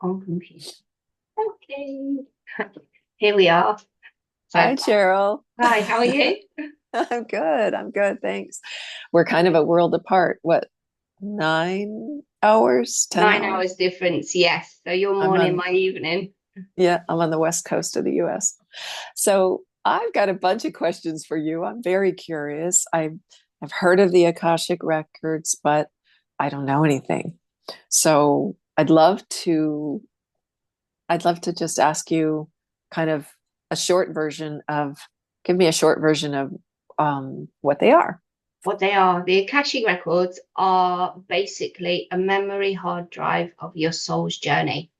on computer. Okay. Here we are. So, Hi, Cheryl. hi, how are you? I'm good. I'm good. Thanks. We're kind of a world apart. What, 9 hours, 10 9 hours? hours difference, yes. So your I'm morning, on, my evening. yeah, I'm on the west coast of the US. So I've got a bunch of questions for you. I'm very curious. I've heard of the Akashic Records, but I don't know anything. So I'd love to just ask you kind of a short version of, give me a short version of what they are. What they are, the Akashic Records are basically a memory hard drive of your soul's journey.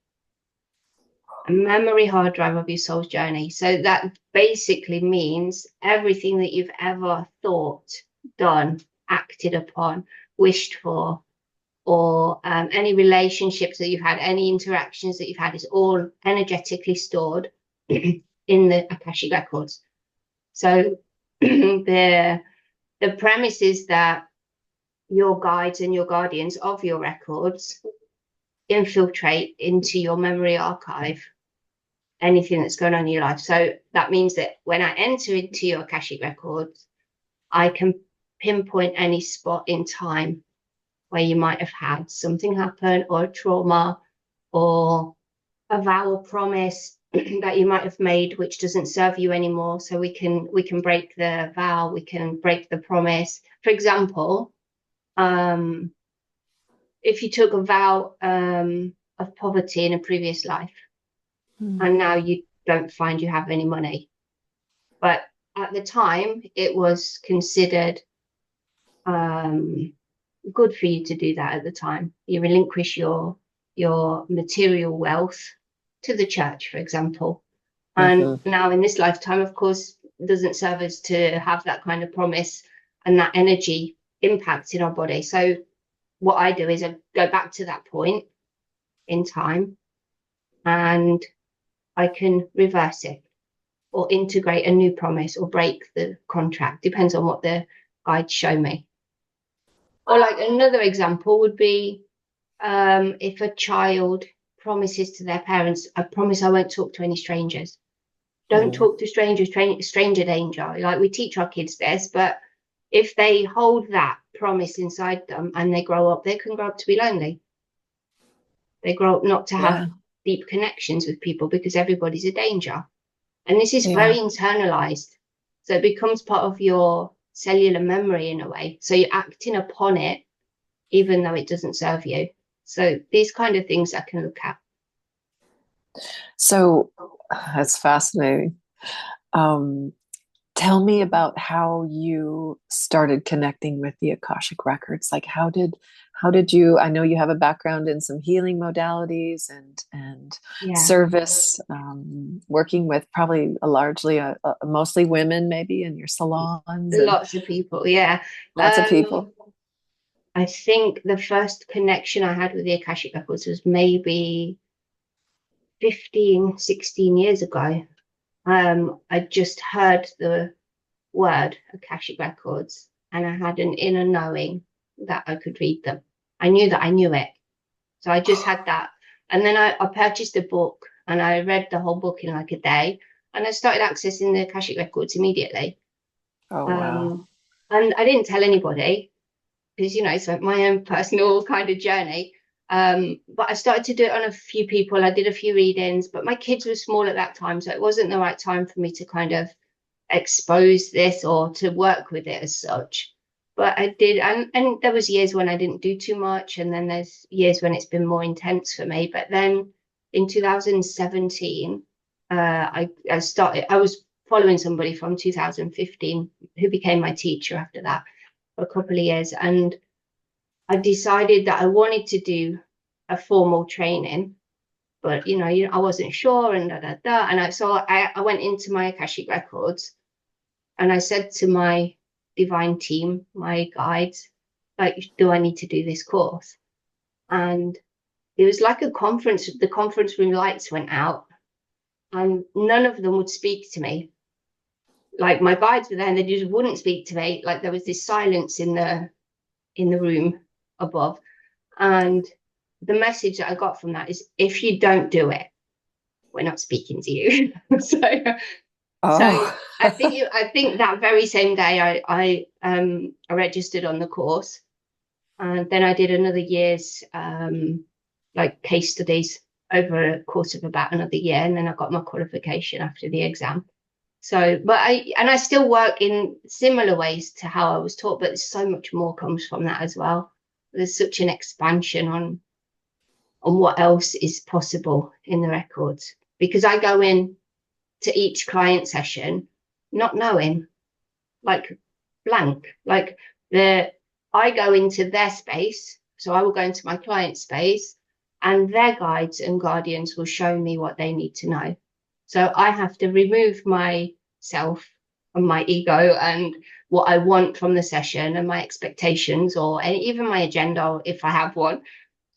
A memory hard drive of your soul's journey. So that basically means everything that you've ever thought, done, acted upon, wished for, or any relationships that you've had, any interactions that you've had, is all energetically stored in the Akashic Records. So the premise is that your guides and your guardians of your records infiltrate into your memory archive anything that's going on in your life. So that means that when I enter into your Akashic Records, I can pinpoint any spot in time where you might have had something happen, or a trauma, or a vow or promise that you might have made which doesn't serve you anymore. So we can break the vow, we can break the promise. For example, if you took a vow of poverty in a previous life, Hmm. and now you don't find you have any money, but at the time it was considered um, good for you to do that. At the time you relinquish your material wealth to the church, for example. And Hmm. now in this lifetime, of course, it doesn't serve us to have that kind of promise and that energy impact in our body. So what I do is I go back to that point in time, and I can reverse it or integrate a new promise or break the contract, depends on what the guides show me. Or like another example would be if a child promises to their parents, I promise I won't talk to any strangers. Don't Hmm. talk to strangers, stranger danger. Like, we teach our kids this, but if they hold that promise inside them and they grow up, they can grow up to be lonely. They grow up not to have Yeah. deep connections with people because everybody's a danger. And this is very Yeah. internalized. So it becomes part of your cellular memory in a way. So you're acting upon it, even though it doesn't serve you. So these kind of things I can look at. So that's fascinating. Um, Tell me about how you started connecting with the Akashic Records. Like how did you, I know you have a background in some healing modalities and Yeah, service, working with probably largely mostly women maybe in your salons and lots of people. Yeah. lots of people. I think the first connection I had with the Akashic Records was maybe 15, 16 years ago. I just heard the word Akashic Records, and I had an inner knowing that I could read them. I knew that I knew it. So I just had that. And then I purchased a book and I read the whole book in like a day, and I started accessing the Akashic Records immediately. Oh, wow. Um, and I didn't tell anybody because, it's like my own personal kind of journey. But I started to do it on a few people. I did a few readings, but my kids were small at that time, so it wasn't the right time for me to kind of expose this or to work with it as such. But I did, and there was years when I didn't do too much, and then there's years when it's been more intense for me. But then in 2017, I started. I was following somebody from 2015 who became my teacher after that for a couple of years, and I decided that I wanted to do a formal training, but I wasn't sure, and da da da. And I went into my Akashic Records, and I said to my divine team, my guides, like, do I need to do this course? And it was like a conference. The conference room lights went out, and none of them would speak to me. Like, my guides were there, and they just wouldn't speak to me. Like, there was this silence in the room above, and the message that I got from that is, if you don't do it, we're not speaking to you. so Oh, I think that very same day I registered on the course, and then I did another year's like case studies over a course of about another year, and then I got my qualification after the exam. So, but I still work in similar ways to how I was taught, but so much more comes from that as well. There's such an expansion on what else is possible in the records, because I go in to each client session not knowing, like blank, like I go into their space, so I will go into my client space, and their guides and guardians will show me what they need to know. So I have to remove myself and my ego and what I want from the session and my expectations, or even my agenda if I have one,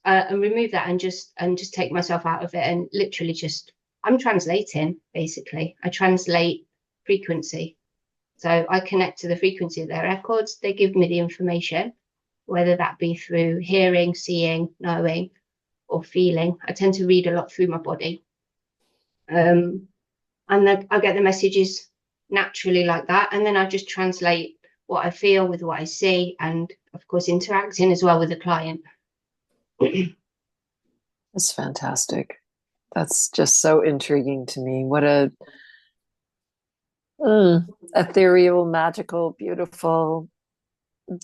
and remove that and just take myself out of it, and literally just, I'm translating, basically. I translate frequency. So I connect to the frequency of their records. They give me the information, whether that be through hearing, seeing, knowing, or feeling. I tend to read a lot through my body. And then I get the messages naturally like that. And then I just translate what I feel with what I see, and of course, interacting as well with the client. that's fantastic. That's just so intriguing to me. What a ethereal, magical, beautiful,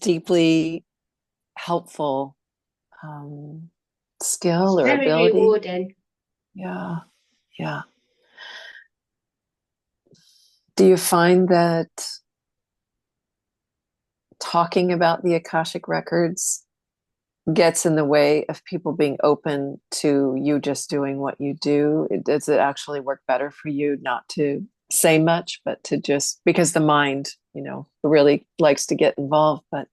deeply helpful skill or Very ability. rewarding. Yeah, yeah. Do you find that talking about the Akashic Records gets in the way of people being open to you just doing what you do? Does it actually work better for you not to say much, but to just, because the mind, really likes to get involved? But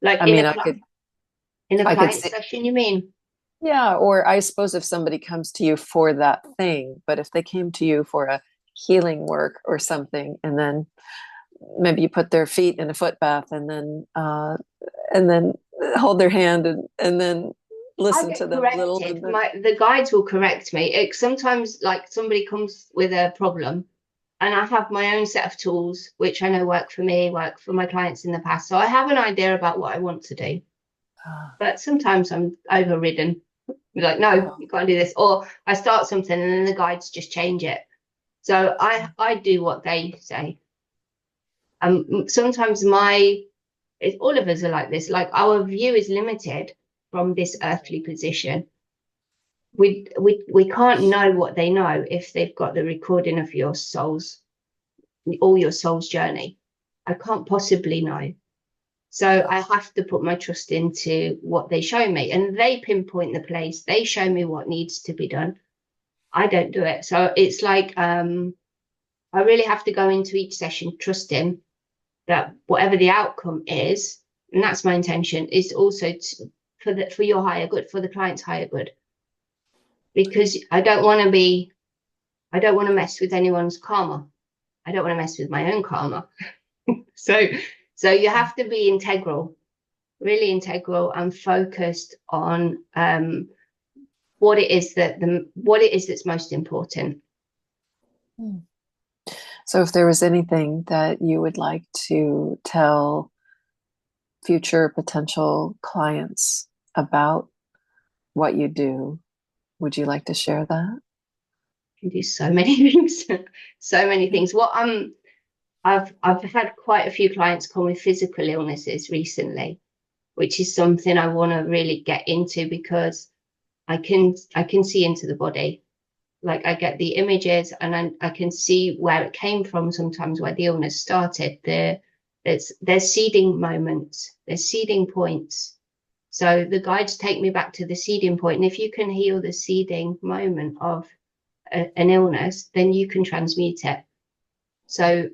Like I in mean, a client see, session, you mean? yeah. Or I suppose if somebody comes to you for that thing, but if they came to you for a healing work or something, and then maybe you put their feet in a foot bath, and then hold their hand, and then I listen to get them a little, corrected. and then The guides will correct me. Sometimes, like, somebody comes with a problem, and I have my own set of tools, which I know work for me, work for my clients in the past. So I have an idea about what I want to do. But sometimes I'm overridden. Like, no, you can't do this. Or I start something and then the guides just change it. So I do what they say. Sometimes all of us are like this. Like, our view is limited from this earthly position. We can't know what they know if they've got the recording of your soul's journey. I can't possibly know. So I have to put my trust into what they show me, and they pinpoint the place. They show me what needs to be done. I don't do it. So it's like, I really have to go into each session trusting that whatever the outcome is, and that's my intention, is also for your higher good, for the client's higher good. Because I don't want to mess with anyone's karma. I don't want to mess with my own karma. So you have to be integral, really integral, and focused on what it is that's most important. So if there was anything that you would like to tell future potential clients about what you do, would you like to share that? You can do so many things, so many things. I've had quite a few clients come with physical illnesses recently, which is something I want to really get into, because I can see into the body. Like, I get the images, and I can see where it came from sometimes, where the illness started. There's seeding moments, there's seeding points. So the guides take me back to the seeding point. And if you can heal the seeding moment of an illness, then you can transmute it. So,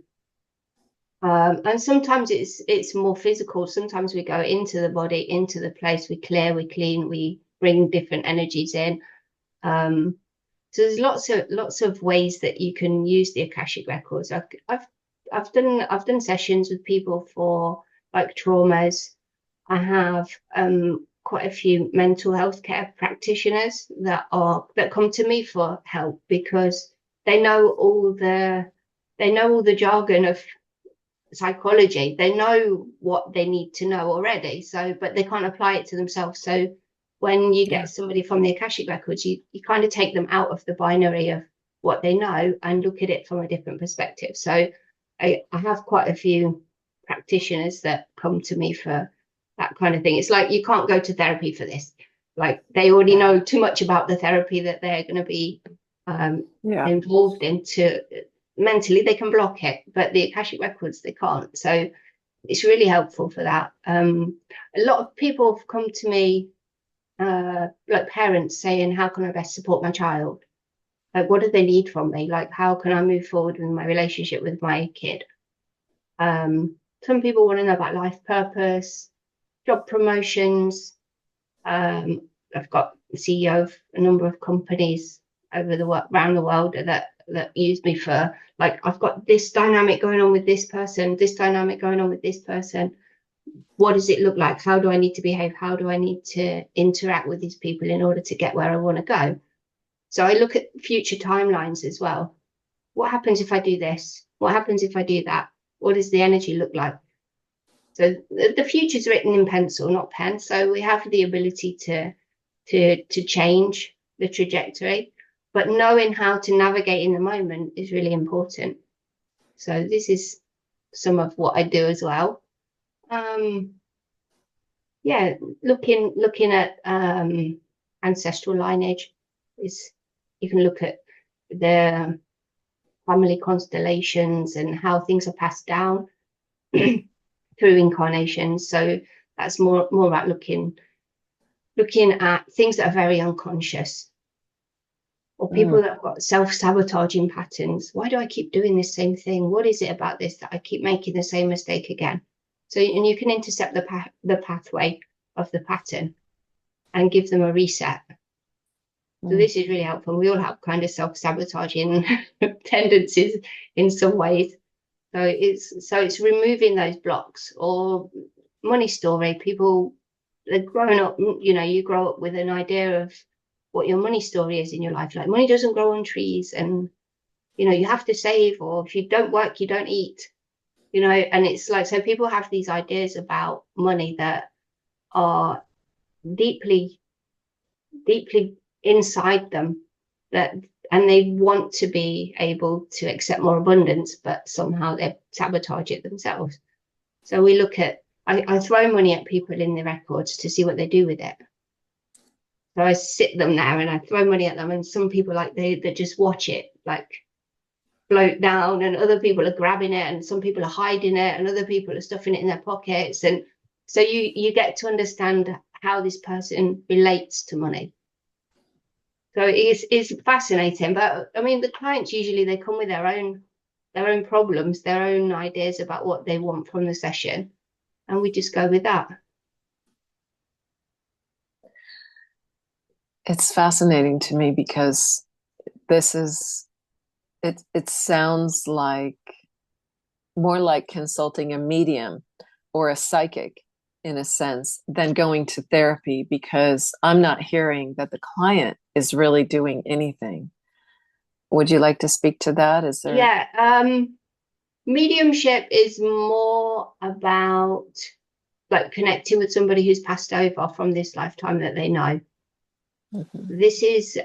and sometimes it's more physical. Sometimes we go into the body, into the place, we clear, we clean, we bring different energies in. So there's lots of ways that you can use the Akashic Records. I've done sessions with people for, like, traumas. I have quite a few mental health care practitioners that come to me for help, because they know all the jargon of psychology. They know what they need to know already, so but they can't apply it to themselves. So when you get somebody from the Akashic Records, you kind of take them out of the binary of what they know and look at it from a different perspective. So I have quite a few practitioners that come to me for that kind of thing. It's like you can't go to therapy for this. Like they already know too much about the therapy that they're going to be involved in. To mentally they can block it, but the Akashic Records they can't. So it's really helpful for that. A lot of people have come to me, like parents saying, how can I best support my child? Like, what do they need from me? Like, how can I move forward with my relationship with my kid? Some people want to know about life purpose, job promotions. I've got the CEO of a number of companies around the world that use me for, like, I've got this dynamic going on with this person, this dynamic going on with this person. What does it look like? How do I need to behave? How do I need to interact with these people in order to get where I want to go? So I look at future timelines as well. What happens if I do this? What happens if I do that? What does the energy look like? So the future's written in pencil, not pen. So we have the ability to change the trajectory, but knowing how to navigate in the moment is really important. So this is some of what I do as well. Looking at ancestral lineage is, you can look at the family constellations and how things are passed down through incarnations. So that's more about looking at things that are very unconscious, or people that have got self-sabotaging patterns. Why do I keep doing the same thing? What is it about this that I keep making the same mistake again? So, and you can intercept the pathway of the pattern and give them a reset. So this is really helpful. We all have kind of self-sabotaging tendencies in some ways. So it's removing those blocks. Or money story. People, they're growing up, you grow up with an idea of what your money story is in your life. Like, money doesn't grow on trees, and you have to save, or if you don't work, you don't eat. And it's like, so people have these ideas about money that are deeply inside them, and they want to be able to accept more abundance, but somehow they sabotage it themselves. So we look at, I throw money at people in the records to see what they do with it. So I sit them there and I throw money at them, and some people, like, they just watch it like float down, and other people are grabbing it, and some people are hiding it, and other people are stuffing it in their pockets. And so you get to understand how this person relates to money. So it's fascinating. But I mean, the clients usually, they come with their own problems, their own ideas about what they want from the session, and we just go with that. It's fascinating to me because it sounds like more like consulting a medium or a psychic, in a sense, than going to therapy, because I'm not hearing that the client is really doing anything. Would you like to speak to that? Is there? Yeah, mediumship is more about, like, connecting with somebody who's passed over from this lifetime that they know. Mm-hmm. This is,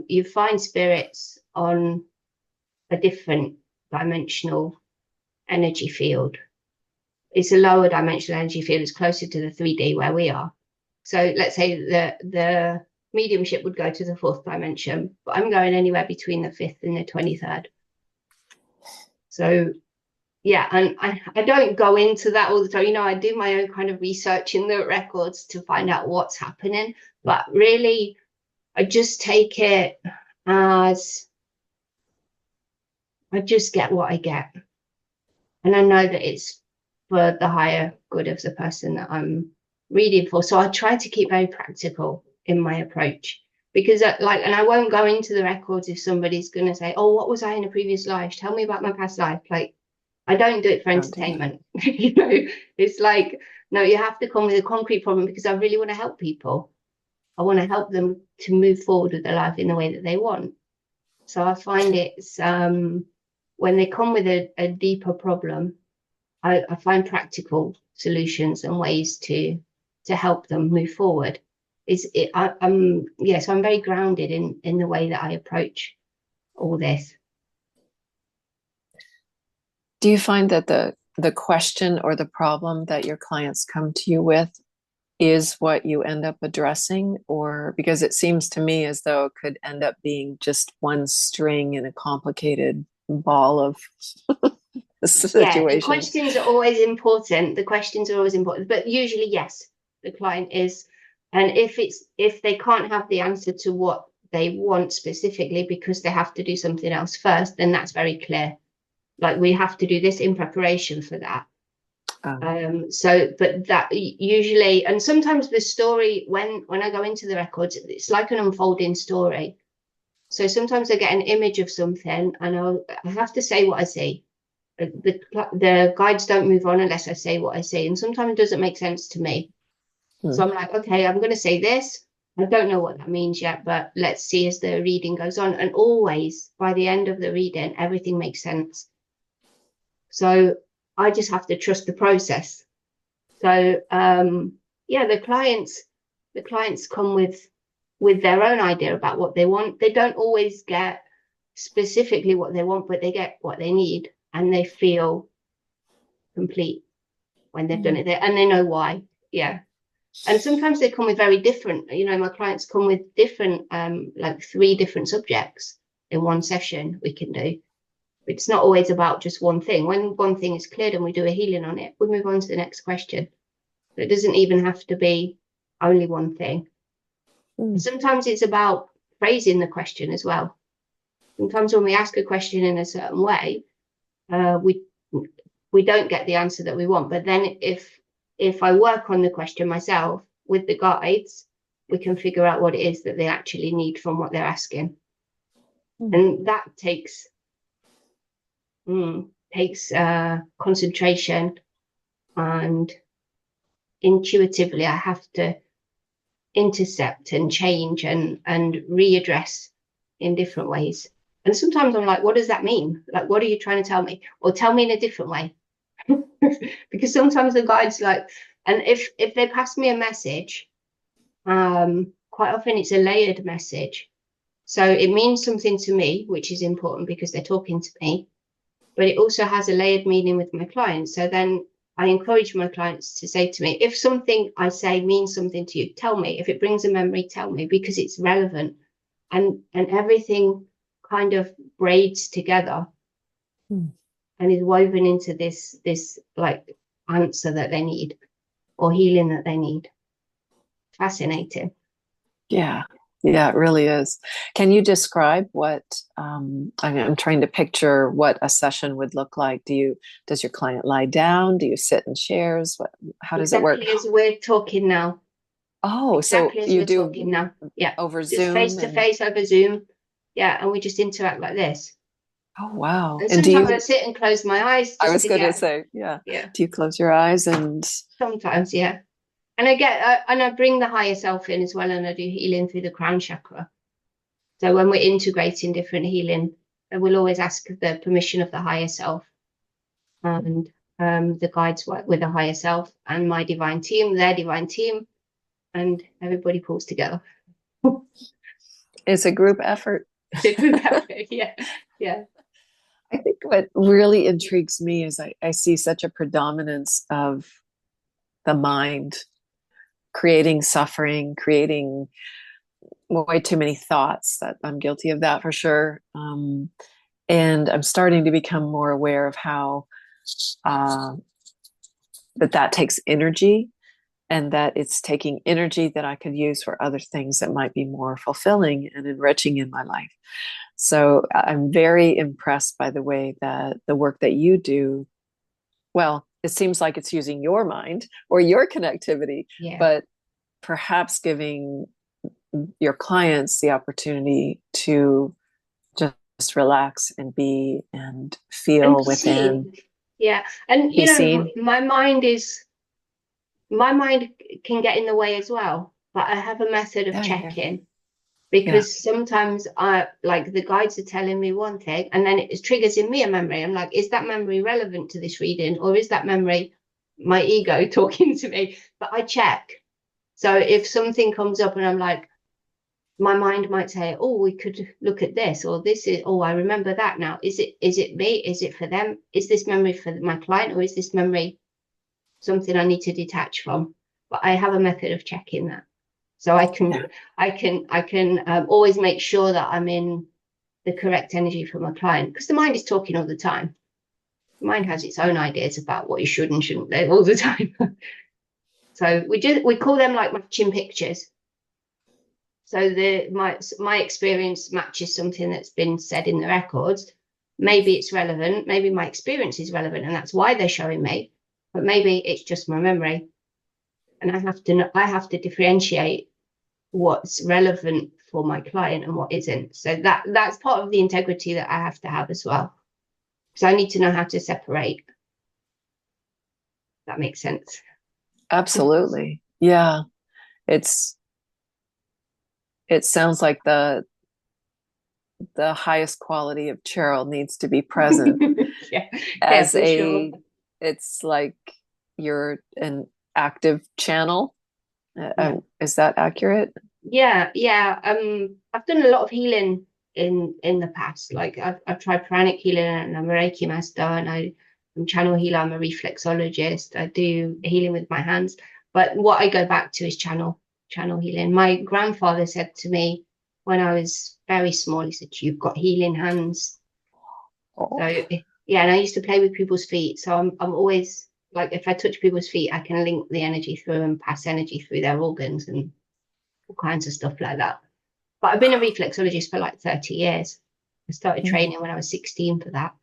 you find spirits on a different dimensional energy field. It's a lower dimensional energy field. It's closer to the 3D where we are. So let's say the mediumship would go to the 4th dimension, but I'm going anywhere between the 5th and the 23rd. So yeah, and I don't go into that all the time. I do my own kind of research in the records to find out what's happening, but really I just take it as, I just get what I get, and I know that it's for the higher good of the person that I'm reading for. So I try to keep very practical in my approach, because and I won't go into the records if somebody's going to say, oh, what was I in a previous life? Tell me about my past life. Like, I don't do it for Oh, dear. entertainment. You know, it's like, no, you have to come with a concrete problem because I really want to help people. I want to help them to move forward with their life in the way that they want. So I find it's when they come with a deeper problem, I find practical solutions and ways to help them move forward. I'm yeah, so I'm very grounded in the way that I approach all this. Do you find that the question or the problem that your clients come to you with is what you end up addressing? Or because it seems to me as though it could end up being just one string in a complicated ball of Yeah, the situation. questions are always important. The questions are always important, but usually, yes, the client is. And if they can't have the answer to what they want specifically because they have to do something else first, then that's very clear. Like we have to do this in preparation for that. Um, But that usually, and sometimes the story when I go into the records, it's like an unfolding story. So sometimes I get an image of something, and I have to say what I see. The guides don't move on unless I say what I say, and sometimes it doesn't make sense to me. So hmm. I'm like, okay, I'm going to say this. I don't know what that means yet, but let's see as the reading goes on. And always by the end of the reading, everything makes sense. So I just have to trust the process. So yeah, the clients come with their own idea about what they want. They don't always get specifically what they want, but they get what they need, and they feel complete when they've done it there, and they know why. Yeah. And sometimes they come with very different, my clients come with different, like 3 different subjects in one session we can do. It's not always about just one thing. When one thing is cleared and we do a healing on it, we move on to the next question. It doesn't even have to be only one thing. Hmm. Sometimes it's about phrasing the question as well. Sometimes when we ask a question in a certain way, we don't get the answer that we want. But then if I work on the question myself with the guides, we can figure out what it is that they actually need from what they're asking. Hmm. And that takes concentration, and intuitively I have to intercept and change and readdress in different ways. And sometimes I'm like, what does that mean? Like, what are you trying to tell me? Or tell me in a different way. Because sometimes the guides like, and if they pass me a message, quite often it's a layered message. So it means something to me, which is important because they're talking to me, but it also has a layered meaning with my clients. So then I encourage my clients to say to me, if something I say means something to you, tell me. If it brings a memory, tell me, because it's relevant. And everything kind of braids together Hmm. and is woven into this like answer that they need or healing that they need. Fascinating. Yeah. Yeah, it really is. Can you describe what I'm trying to picture what a session would look like? Does your client lie down? Do you sit in chairs? How does it work? Exactly as we're talking now. Oh, so Exactly as you we're do talking now. Yeah. over Just face Zoom to and face over Zoom. Yeah. And we just interact like this. oh wow. And And sometimes I sit and close my eyes I just was to going to get, say, yeah. yeah, Do you close your eyes and sometimes, yeah. And I bring the higher self in as well, and I do healing through the crown chakra. So when we're integrating different healing, we'll always ask the permission of the higher self, and the guides work with the higher self and my divine team, their divine team, and everybody pulls together. it's a group effort? Yeah, yeah, I think what really intrigues me is I see such a predominance of the mind creating suffering, creating way too many thoughts. That I'm guilty of that for sure. And I'm starting to become more aware of how uh, that takes energy, and that it's taking energy that I could use for other things that might be more fulfilling and enriching in my life. So I'm very impressed by the way that the work that you do, well, it seems like it's using your mind or your connectivity, yeah. but perhaps giving your clients the opportunity to just relax and be and And feel to see, within. Yeah. And be seen? my mind can get in the way as well, but I have a method of Yeah, yeah, checking, yeah. because sometimes I like the guides are telling me one thing and then it triggers in me a memory. I'm like, is that memory relevant to this reading, or is that memory my ego talking to me? But I check. So if something comes up and I'm like, my mind might say, oh, we could look at this, or this is, oh, I remember that now. Is it me? Is it for them? Is this memory for my client, or is this memory something I need to detach from? But I have a method of checking that. So Yeah. I can always make sure that I'm in the correct energy for my client, because the mind is talking all the time. The mind has its own ideas about what you should and shouldn't do all the time. So we call them like matching pictures. So my experience matches something that's been said in the records. Maybe it's relevant. Maybe my experience is relevant, and that's why they're showing me. But maybe it's just my memory, and I have to differentiate what's relevant for my client and what isn't. So that's part of the integrity that I have to have as well. So I need to know how to separate. That makes sense. Absolutely. Yeah. It's it sounds like the highest quality of Cheryl needs to be present Yeah, yeah, as for sure. a, it's like you're an active channel. Yeah, Is that accurate? yeah, yeah. I've done a lot of healing in the past. Like I've tried pranic healing, and I'm a Reiki master, and I'm channel healer. I'm a reflexologist. I do healing with my hands. But what I go back to is channel healing. My grandfather said to me when I was very small, he said, "You've got healing hands." Oh, So yeah, and I used to play with people's feet. So I'm always like, if I touch people's feet, I can link the energy through and pass energy through their organs and all kinds of stuff like that. But I've been a reflexologist for like 30 years. I started mm, training when I was 16 for that.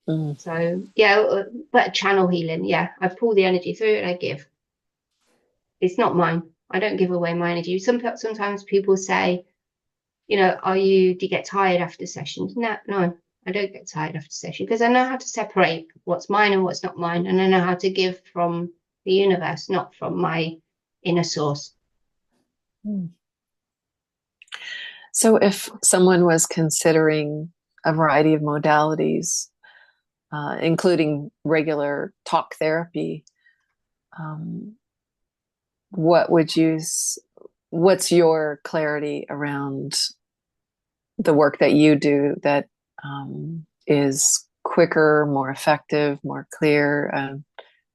mm. So yeah, but channel healing, yeah. I pull the energy through and I give. It's not mine. I don't give away my energy. Sometimes people say, do you get tired after sessions? No, no, I don't get tired after session, because I know how to separate what's mine and what's not mine, and I know how to give from the universe, not from my inner source. Mm. So if someone was considering a variety of modalities, including regular talk therapy, um, what would what's your clarity around the work that you do that is quicker, more effective, more clear?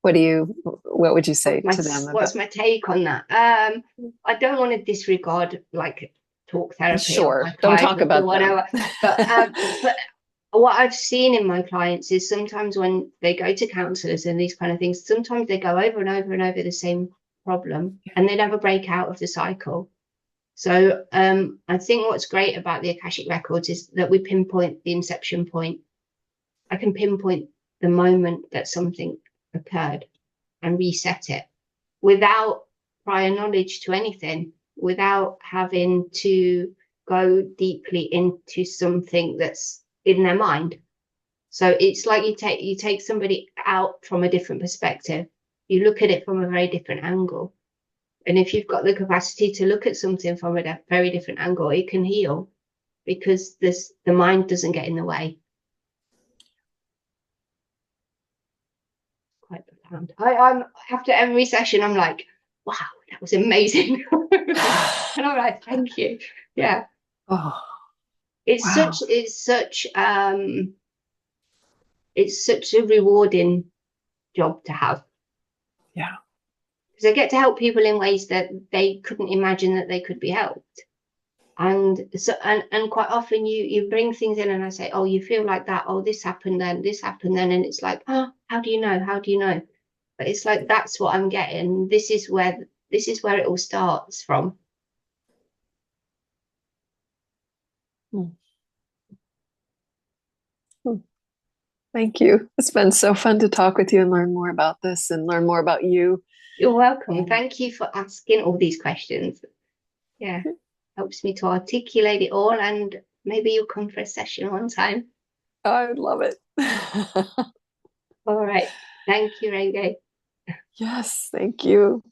What would you say to them about? What's my take on that? I don't want to disregard like talk therapy or my Sure, don't talk clients or about them. whatever, but what I've seen in my clients is sometimes when they go to counselors and these kind of things, sometimes they go over and over and over the same problem and they never break out of the cycle. So I think what's great about the Akashic Records is that we pinpoint the inception point. I can pinpoint the moment that something occurred and reset it without prior knowledge to anything, without having to go deeply into something that's in their mind. So it's like you take somebody out from a different perspective. You look at it from a very different angle. And if you've got the capacity to look at something from a very different angle, it can heal, because the mind doesn't get in the way. Quite profound. I'm after every session, I'm like, wow, that was amazing. And I'm like, thank you. Yeah. Oh, It's wow. such it's such it's such a rewarding job to have, Yeah. because I get to help people in ways that they couldn't imagine that they could be helped. And quite often you bring things in and I say, oh, you feel like that, oh, this happened then, and it's like, oh, how do you know? How do you know? But it's like, that's what I'm getting. This is where it all starts from. Hmm. Hmm. Thank you. It's been so fun to talk with you and learn more about this and learn more about you. You're welcome. And Thank you for asking all these questions. Yeah, helps me to articulate it all, and maybe you'll come for a session one time. I would love it. All right. Thank you, Renge. Yes, thank you.